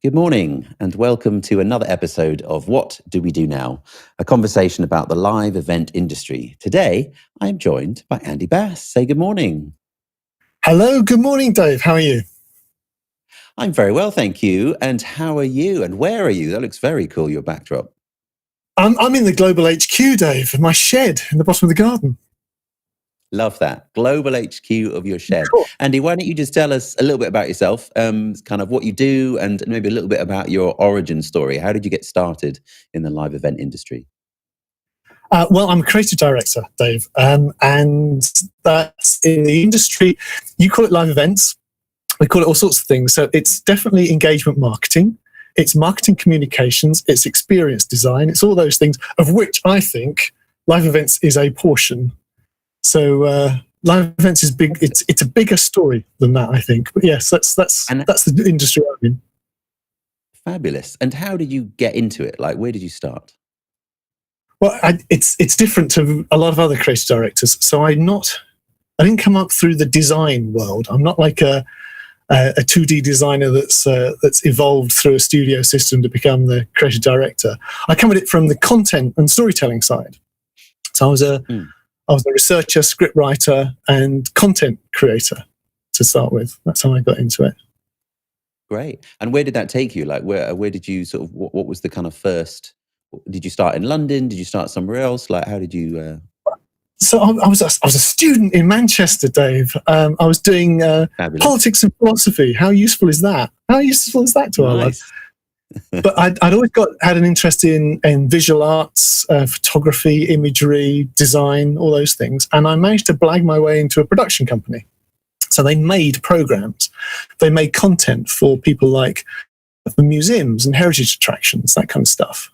Good morning, and welcome to another episode of What Do We Do Now? A conversation about the live event industry. Today, I'm joined by Andy Bass. Say good morning. Hello, good morning, Dave. How are you? I'm very well, thank you. And how are you? And where are you? That looks very cool, your backdrop. I'm in the Global HQ, Dave, in my shed in the bottom of the garden. Love that. Global HQ of your shed. Cool. Andy, why don't you just tell us a little bit about yourself, kind of what you do, and maybe a little bit about your origin story. How did you get started in the live event industry? Well, I'm a creative director, Dave, and that's in the industry. You call it live events. We call it all sorts of things. So it's definitely engagement marketing. It's marketing communications. It's experience design. It's all those things, of which I think live events is a portion. So live events is big. It's a bigger story than that, I think. But yes, that's the industry I'm in. Fabulous. And how did you get into it? Like, where did you start? Well, it's different to a lot of other creative directors. So I didn't come up through the design world. I'm not like a 2D designer that's evolved through a studio system to become the creative director. I come at it from the content and storytelling side. So I was a researcher, script writer, and content creator to start with. That's how I got into it. Great. And where did that take you? Like, where did you sort of, what was the kind of first, did you start in London? Did you start somewhere else? Like, how did you... So I was a student in Manchester, Dave. I was doing politics and philosophy. How useful is that? How useful is that to our lives? But I'd always had an interest in visual arts, photography, imagery, design, all those things. And I managed to blag my way into a production company. So they made programs. They made content for people like the museums and heritage attractions, that kind of stuff.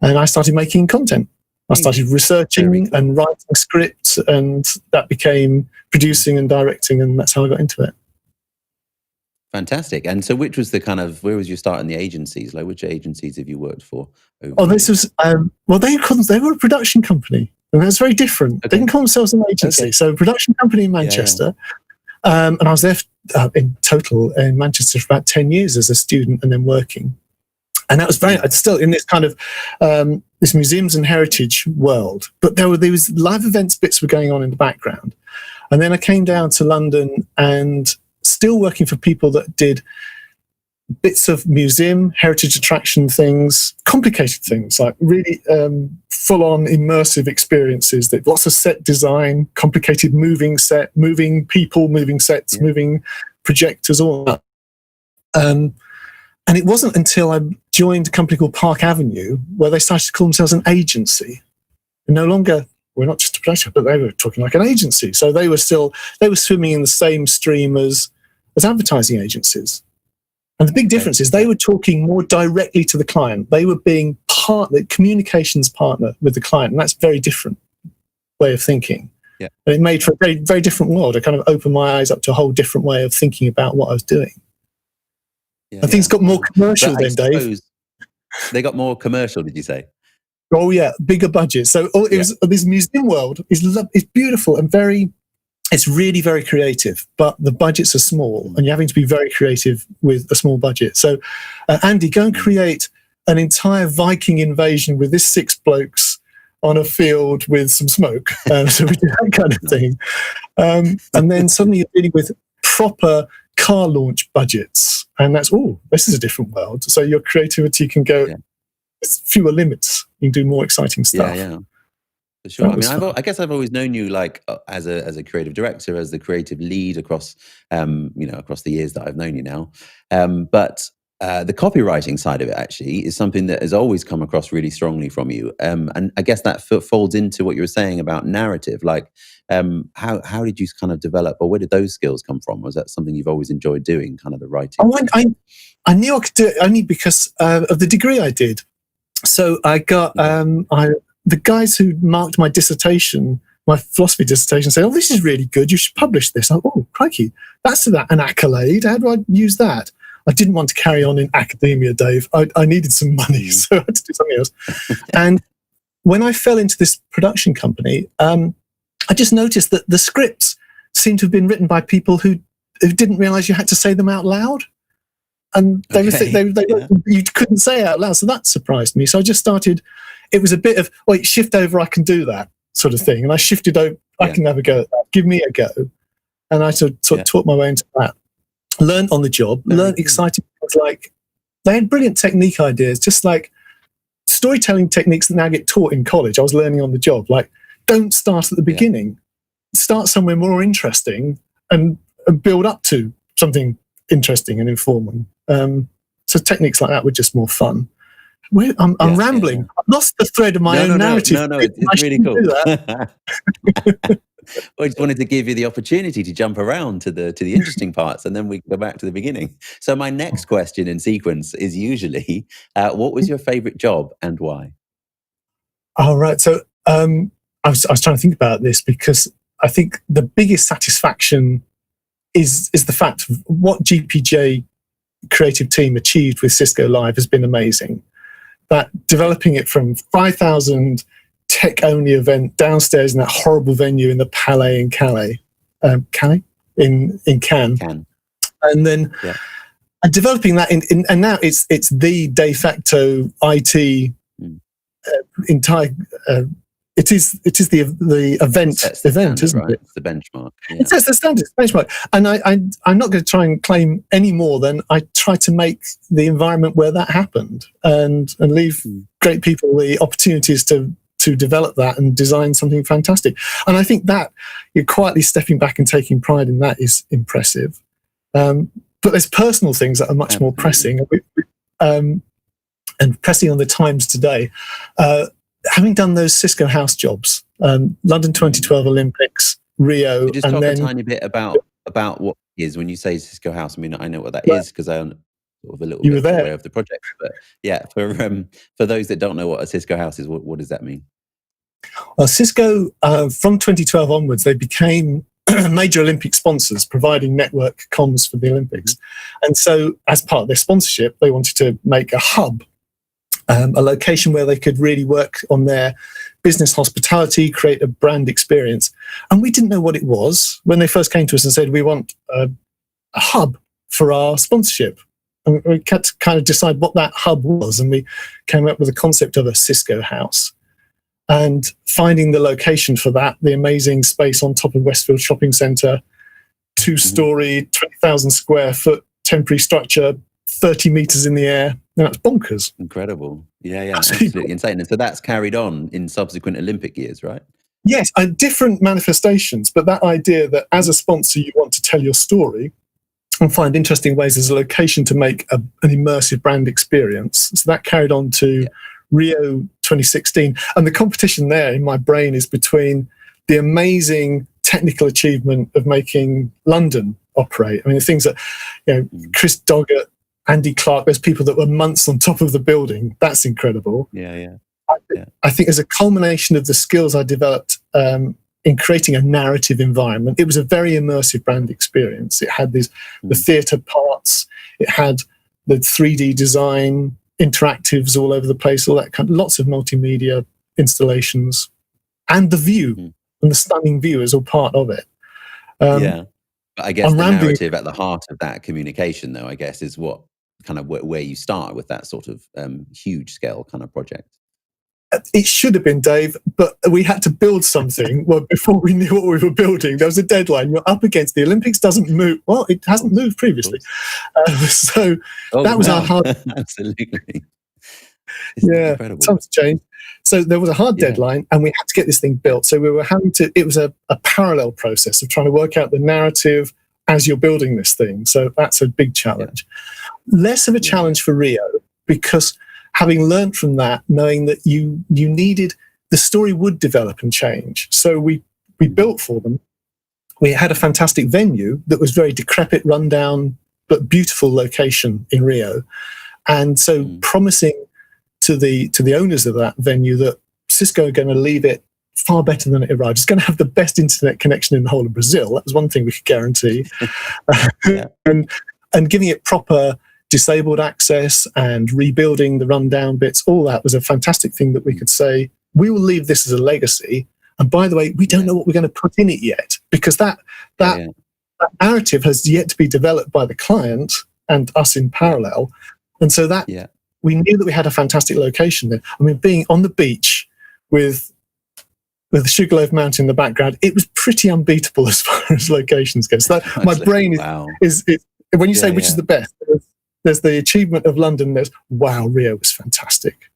And I started making content. I started researching and writing scripts, and that became producing and directing, and that's how I got into it. Fantastic. And so which was the kind of, where was your start in the agencies? Like, which agencies have you worked for? This was, well, they were a production company, and that's very different. Okay. They didn't call themselves an agency. Okay. So production company in Manchester. Yeah. And I was there in total in Manchester for about 10 years as a student and then working. And that was still in this kind of this museums and heritage world. But there was live events bits were going on in the background. And then I came down to London and still working for people that did bits of museum, heritage attraction things, complicated things, like really full-on immersive experiences, that lots of set design, complicated moving set, moving people, moving sets, moving projectors, all that. And it wasn't until I joined a company called Park Avenue where they started to call themselves an agency. And no longer, we're not just a production, but they were talking like an agency. So they were swimming in the same stream as advertising agencies. And the big difference is they were talking more directly to the client. They were being the communications partner with the client. And that's a very different way of thinking. Yeah. And it made for a very, very different world. It kind of opened my eyes up to a whole different way of thinking about what I was doing. And things got more commercial then, Dave. They got more commercial, did you say? Oh, yeah, bigger budget. So this museum world is beautiful and it's really very creative, but the budgets are small and you're having to be very creative with a small budget. So, Andy, go and create an entire Viking invasion with this 6 blokes on a field with some smoke. So we do that kind of thing. And then suddenly you're dealing with proper car launch budgets, and that's this is a different world. So your creativity can go there's fewer limits. You can do more exciting stuff. Yeah, for sure. I mean, I guess I've always known you like as a creative director, as the creative lead across across the years that I've known you now. But the copywriting side of it actually is something that has always come across really strongly from you. And I guess that folds into what you were saying about narrative. Like, how did you kind of develop, or where did those skills come from? Was that something you've always enjoyed doing, kind of the writing? I knew I could do it only because of the degree I did. So I got the guys who marked my dissertation, my philosophy dissertation, said, "Oh, this is really good. You should publish this." I thought, "Oh, crikey, that's an accolade. How do I use that?" I didn't want to carry on in academia, Dave. I needed some money, so I had to do something else. And when I fell into this production company, I just noticed that the scripts seemed to have been written by people who didn't realize you had to say them out loud. and they Yeah. you couldn't say it out loud. So that surprised me. So I just started. It was a bit of, wait, shift over, I can do that sort of thing. And I shifted over, I can have a go at that. Give me a go. And I sort of taught my way into that. Learned on the job, learned exciting things like, they had brilliant technique ideas, just like storytelling techniques that now get taught in college. I was learning on the job, like, don't start at the beginning. Start somewhere more interesting and build up to something interesting and informing. So techniques like that were just more fun. I'm rambling. Yeah. I've lost the thread of my own narrative. No, it's really cool. I just wanted to give you the opportunity to jump around to the interesting parts, and then we can go back to the beginning. So my next question in sequence is usually, what was your favorite job and why? All right. So I was trying to think about this, because I think the biggest satisfaction is the fact of what GPJ creative team achieved with Cisco Live has been amazing. That developing it from 5,000 tech-only event downstairs in that horrible venue in the Palais in Calais, in Cannes, and then and developing that and now it's the de facto IT entire. It is the event, isn't it? It's the benchmark. Yeah. It sets the standard, benchmark. And I'm not going to try and claim any more than I try to make the environment where that happened and leave great people the opportunities to develop that and design something fantastic. And I think that you're quietly stepping back and taking pride in that is impressive. But there's personal things that are much more pressing, and pressing on the times today. Having done those Cisco House jobs, London 2012 Olympics, Rio, just and talk then a tiny bit about what it is when you say Cisco House. I mean, I know what that is because I'm sort of a little bit aware of the project. But yeah, for those that don't know what a Cisco House is, what does that mean? Well, Cisco, from 2012 onwards, they became major Olympic sponsors, providing network comms for the Olympics. And so, as part of their sponsorship, they wanted to make a hub. A location where they could really work on their business hospitality, create a brand experience. And we didn't know what it was when they first came to us and said, we want a hub for our sponsorship. And we had to kind of decide what that hub was. And we came up with the concept of a Cisco House. And finding the location for that, the amazing space on top of Westfield Shopping Centre, 2-story, 20,000 square foot temporary structure, 30 meters in the air. That's bonkers. Incredible. Yeah, absolutely insane. And so that's carried on in subsequent Olympic years, right? Yes, and different manifestations, but that idea that as a sponsor, you want to tell your story and find interesting ways as a location to make an immersive brand experience. So that carried on to Rio 2016. And the competition there in my brain is between the amazing technical achievement of making London operate. I mean, the things that, Chris Doggett, Andy Clark, there's people that were months on top of the building. That's incredible. Yeah. I think as a culmination of the skills I developed in creating a narrative environment, it was a very immersive brand experience. It had the theatre parts, it had the 3D design, interactives all over the place, all that kind of, lots of multimedia installations, and the view and the stunning view is all part of it. But I guess the narrative at the heart of that communication, though, I guess, is what kind of where you start with that sort of huge scale kind of project. It should have been, Dave, but we had to build something. Well, before we knew what we were building, there was a deadline. You're up against the Olympics. Doesn't move. Well, it hasn't moved previously, so that was our hard. Absolutely. Incredible. Something's changed. So there was a hard deadline, and we had to get this thing built. So we were having to. It was a parallel process of trying to work out the narrative as you're building this thing. So that's a big challenge. Less of a challenge for Rio, because having learned from that, knowing that you needed, the story would develop and change. So we built for them. We had a fantastic venue that was very decrepit, rundown, but beautiful location in Rio. And so promising to the owners of that venue that Cisco are going to leave it far better than it arrived. It's going to have the best internet connection in the whole of Brazil. That was one thing we could guarantee. And giving it proper disabled access and rebuilding the rundown bits, all that was a fantastic thing that we could say, we will leave this as a legacy. And by the way, we don't know what we're going to put in it yet, because that narrative has yet to be developed by the client and us in parallel. And so that we knew that we had a fantastic location there. I mean, being on the beach with the Sugarloaf Mountain in the background, it was pretty unbeatable as far as locations go. So that, my brain is when you say which is the best, there's the achievement of London. There's Rio was fantastic.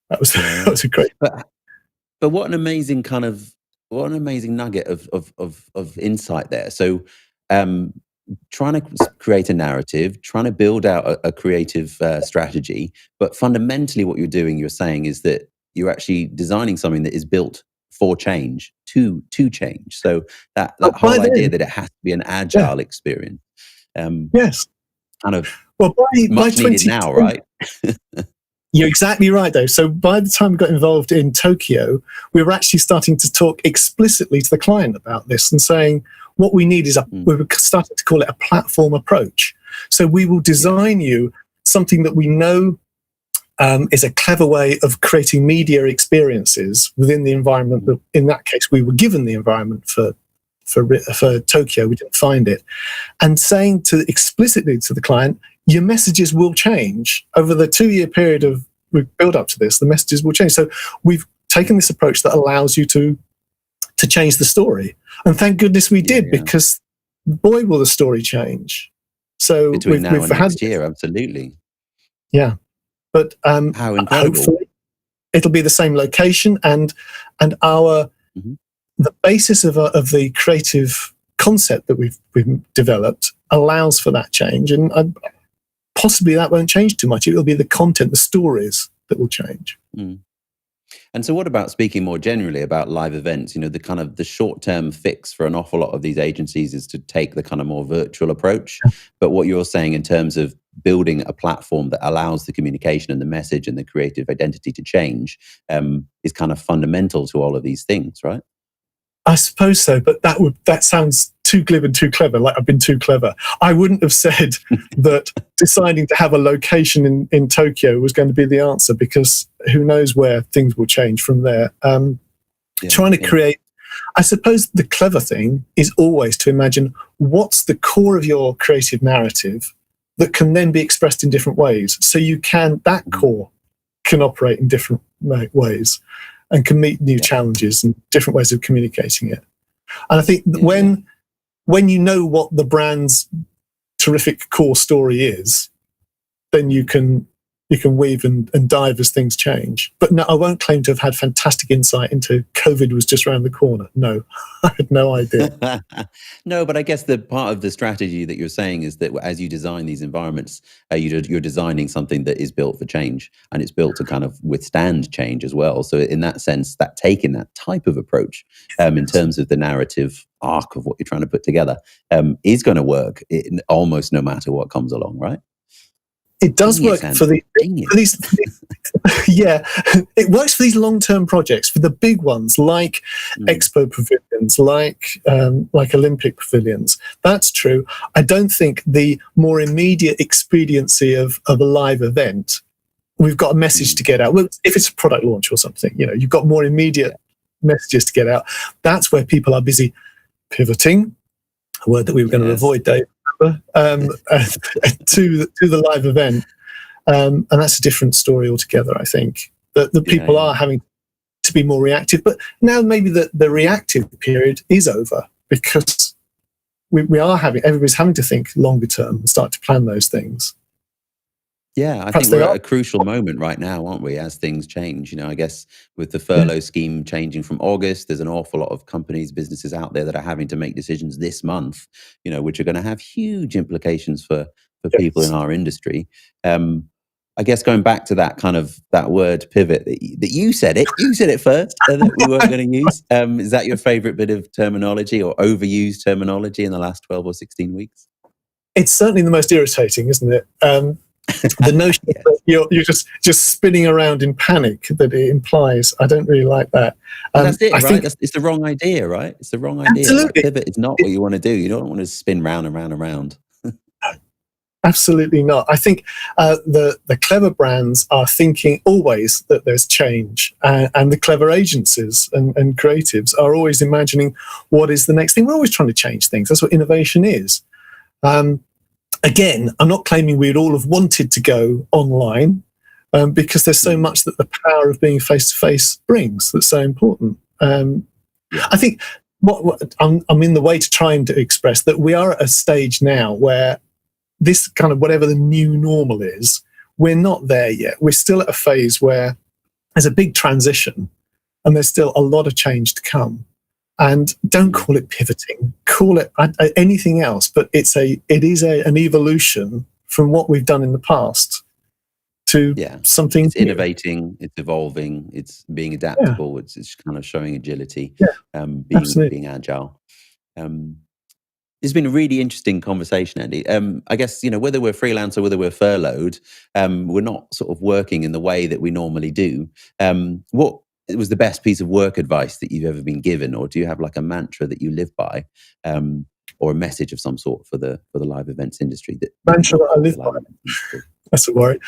That was a great. But what an amazing nugget of insight there. So, trying to create a narrative, trying to build out a creative strategy, but fundamentally, what you're saying is that you're actually designing something that is built for change, to change. So that whole idea that it has to be an agile experience. Yes. Kind of by 20 now, right? You're exactly right, though. So by the time we got involved in Tokyo, we were actually starting to talk explicitly to the client about this and saying what we need is we were starting to call it a platform approach. So we will design you something that we know is a clever way of creating media experiences within the environment that, in that case, we were given the environment for Tokyo. We didn't find it, and saying explicitly to the client, your messages will change over the 2-year period of build up to this. The messages will change. So we've taken this approach that allows you to change the story, and thank goodness we did, because boy, will the story change. So between now and next year, absolutely. Yeah. But how incredible. Hopefully it'll be the same location, and our the basis of the creative concept that we've developed allows for that change, and possibly that won't change too much. It will be the content, the stories that will change. And so what about speaking more generally about live events? The kind of the short-term fix for an awful lot of these agencies is to take the kind of more virtual approach. But what you're saying in terms of building a platform that allows the communication and the message and the creative identity to change is kind of fundamental to all of these things, right? I suppose so, but that sounds too glib and too clever, like I've been too clever. I wouldn't have said that deciding to have a location in Tokyo was going to be the answer, because who knows where things will change from there. Trying to create, I suppose the clever thing is always to imagine what's the core of your creative narrative that can then be expressed in different ways. So that core can operate in different ways and can meet new challenges and different ways of communicating it. And I think when you know what the brand's terrific core story is, then you can weave and dive as things change. But no, I won't claim to have had fantastic insight into COVID was just around the corner. No, I had no idea. No, but I guess the part of the strategy that you're saying is that as you design these environments, you're designing something that is built for change, and it's built to kind of withstand change as well. So in that sense, that taking that type of approach in terms of the narrative arc of what you're trying to put together is going to work almost no matter what comes along, right? It does work for these yeah, it works for these long-term projects, for the big ones like Expo pavilions, like Olympic pavilions. That's true. I don't think the more immediate expediency of a live event, we've got a message to get out. Well, if it's a product launch or something, you've got more immediate messages to get out. That's where people are busy pivoting, a word that we were going to avoid, Dave, to the live event. And that's a different story altogether, I think. The people are having to be more reactive. But now maybe the reactive period is over, because everybody's having to think longer term and start to plan those things. Yeah, I think we're at a crucial moment right now, aren't we, as things change? I guess with the furlough scheme changing from August, there's an awful lot of companies, businesses out there that are having to make decisions this month, which are going to have huge implications for people in our industry. I guess going back to that word pivot, that you said it first, that we weren't going to use. Is that your favorite bit of terminology or overused terminology in the last 12 or 16 weeks? It's certainly the most irritating, isn't it? The notion that you're just spinning around in panic that it implies. I don't really like that. That's it, right? It's the wrong idea, right? It's the wrong idea. Absolutely. Pivot is not what you want to do. You don't want to spin round and round and round. Absolutely not. I think the clever brands are thinking always that there's change, and the clever agencies and creatives are always imagining what is the next thing. We're always trying to change things. That's what innovation is. And again, I'm not claiming we'd all have wanted to go online, because there's so much that the power of being face to face brings that's so important. I think what I'm in the way to trying to express that we are at a stage now where this kind of whatever the new normal is, we're not there yet. We're still at a phase where there's a big transition and there's still a lot of change to come. And don't call it pivoting, call it anything else, but it is an evolution from what we've done in the past to something. It's innovating, it's evolving, it's being adaptable, it's kind of showing agility, being agile. It's been a really interesting conversation, Andy. I guess, whether we're freelance or whether we're furloughed, we're not sort of working in the way that we normally do. What was the best piece of work advice that you've ever been given, or do you have like a mantra that you live by, or a message of some sort for the live events industry? Mantra that I live by. That's a worry.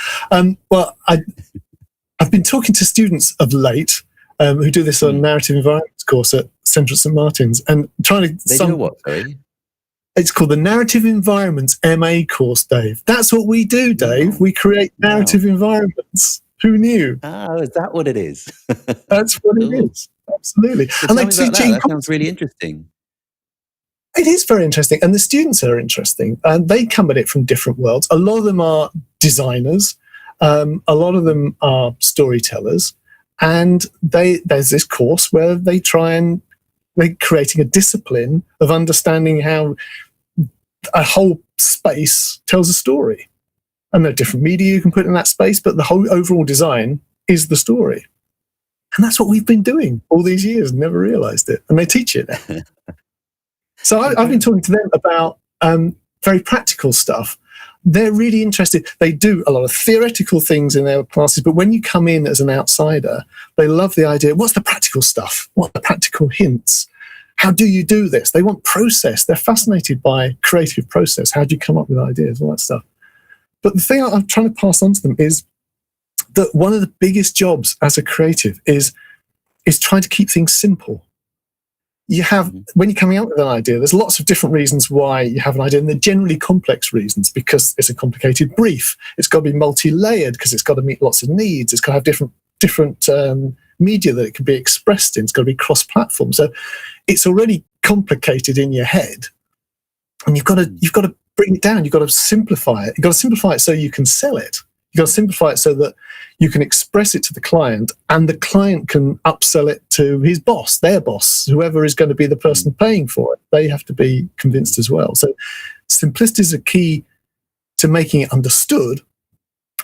Well, I've been talking to students of late who do this on narrative environments course at Central St Martin's, and trying to. They do what? Sorry. It's called the Narrative Environments MA course, Dave. That's what we do, Dave. Wow. We create narrative environments. Who knew? Oh, is that what it is? That's what it is. Absolutely. So and they teaching. That sounds really interesting. It is very interesting, and the students are interesting, and they come at it from different worlds. A lot of them are designers, a lot of them are storytellers, and there's this course where they're creating a discipline of understanding how a whole space tells a story. And there are different media you can put in that space, but the whole overall design is the story. And that's what we've been doing all these years, never realized it. And they teach it. So I've been talking to them about very practical stuff. They're really interested. They do a lot of theoretical things in their classes, but when you come in as an outsider, they love the idea. What's the practical stuff? What are the practical hints? How do you do this? They want process. They're fascinated by creative process. How do you come up with ideas? All that stuff. But the thing I'm trying to pass on to them is that one of the biggest jobs as a creative is trying to keep things simple. You have, when you're coming out with an idea, there's lots of different reasons why you have an idea, and they're generally complex reasons because it's a complicated brief. It's got to be multi-layered because it's got to meet lots of needs. It's got to have different media that it can be expressed in. It's got to be cross-platform. So it's already complicated in your head, and you've got to bring it down. You've got to simplify it. You've got to simplify it so you can sell it. You've got to simplify it so that you can express it to the client, and the client can upsell it to his boss, their boss, whoever is going to be the person paying for it. They have to be convinced as well. So simplicity is a key to making it understood.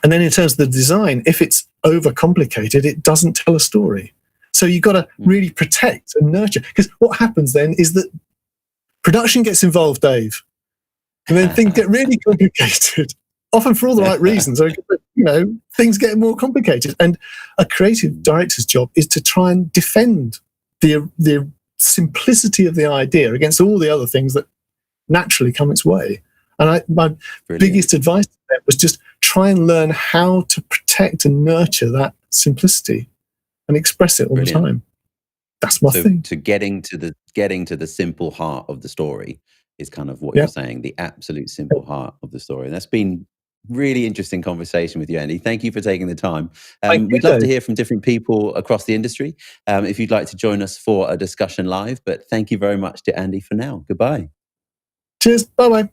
And then in terms of the design, if it's overcomplicated, it doesn't tell a story. So you've got to really protect and nurture. Because what happens then is that production gets involved, Dave. And then things get really complicated, often for all the right reasons. Things get more complicated. And a creative director's job is to try and defend the simplicity of the idea against all the other things that naturally come its way. And my biggest advice to them was just try and learn how to protect and nurture that simplicity and express it all the time. That's my thing. To getting to the simple heart of the story is kind of what you're saying, the absolute simple heart of the story. And that's been really interesting conversation with you, Andy. Thank you for taking the time. We'd love to hear from different people across the industry if you'd like to join us for a discussion live. But thank you very much to Andy for now. Goodbye. Cheers. Bye-bye.